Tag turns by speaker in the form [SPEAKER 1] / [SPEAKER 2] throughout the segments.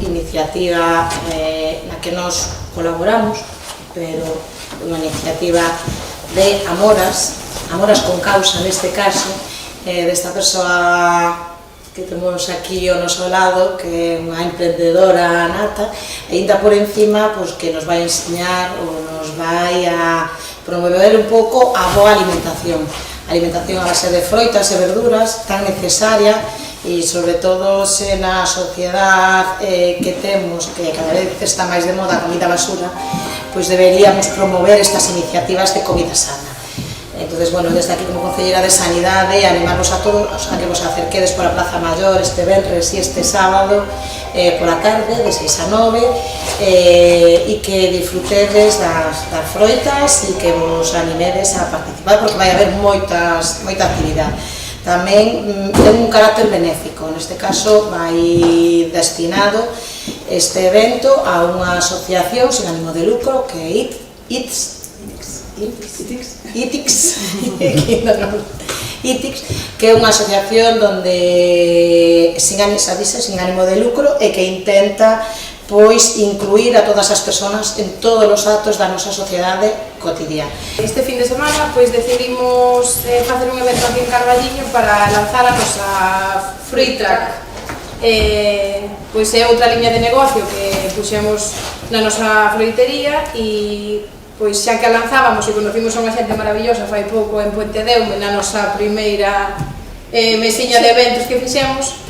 [SPEAKER 1] iniciativa na que nos colaboramos, pero unha iniciativa de Amoras con causa neste caso, desta persoa que temos aquí ao noso lado, que é unha emprendedora nata, e ainda por encima que nos vai enseñar ou nos vai a promover un pouco a boa alimentación a base de froitas e verduras, tan necesaria, e sobre todo se na sociedade que temos, que cada vez está máis de moda a comida basura, pois deberíamos promover estas iniciativas de comida sana. Entón, desde aquí como Concelleira de Sanidade, animarvos a todos a que vos acerquedes pola Praza Maior este venres e este sábado pola tarde, de 6 a 9, e que disfrutedes das froitas e que vos animedes a participar, porque vai haber moita actividade. Tamén ten un carácter benéfico, neste caso vai destinado este evento a unha asociación sen ánimo de lucro que é ITIX, que é unha asociación sin ánimo de lucro e que intenta incluir a todas as persoas en todos os actos da nosa sociedade cotidiana.
[SPEAKER 2] Este fin de semana decidimos facer un evento aquí en Carballiño para lanzar a nosa Fruit Track. É outra liña de negocio que puxemos na nosa froitería e xa que a lanzábamos e conocimos a unha xente maravillosa fai pouco en Puente Deume, na nosa primeira mesiña de eventos que fixemos,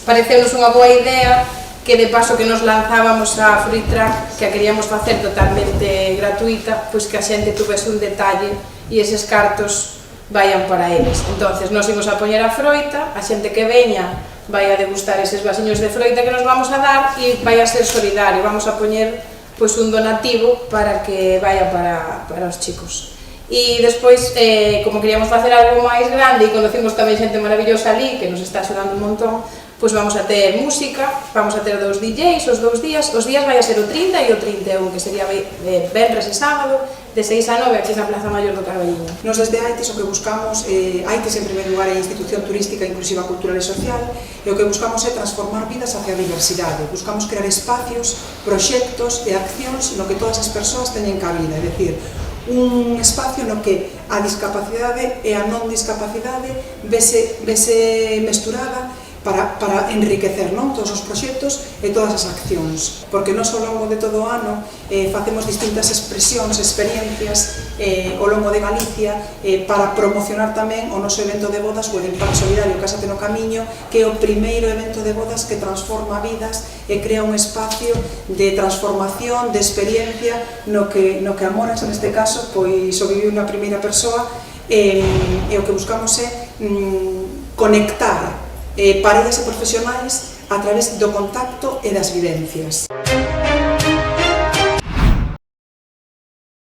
[SPEAKER 2] pareceunos unha boa idea que de paso que nos lanzábamos a Fruit Track, que a queríamos facer totalmente gratuita, que a xente tuvese un detalle e eses cartos vayan para eles. Entón, nos imos a poñer a froita, a xente que veña vai a degustar eses vasiños de froita que nos vamos a dar e vai a ser solidario, vamos a poñer un donativo para que vaya para os chicos. E despois, como queríamos facer algo máis grande e conocimos tamén xente maravillosa ali que nos está axudando un montón, vamos a ter música, vamos a ter 2 DJs os 2 días, os días vai a ser o 30 e o 31, que sería venres e sábado, de 6 a 9 aquí na Praza Maior do Carballiño.
[SPEAKER 3] Nos desde AITES o que buscamos, AITES en primeiro lugar é a Institución Turística Inclusiva Cultural e Social, e o que buscamos é transformar vidas hacia a diversidade, buscamos crear espacios, proxectos e accións no que todas as persoas teñen cabida, é dicir, un espacio no que a discapacidade e a non discapacidade vese mesturada para enriquecer todos os proxectos e todas as accións, porque nós ao longo de todo o ano facemos distintas expresións, experiencias ao longo de Galicia para promocionar tamén o noso evento de bodas, o Empar Solidario Cásate no Camiño, que é o primeiro evento de bodas que transforma vidas e crea un espacio de transformación, de experiencia no que Amoras, neste caso, o viviu unha primeira persoa, e o que buscamos é conectar paredes e profesionais a través do contacto e das vivencias.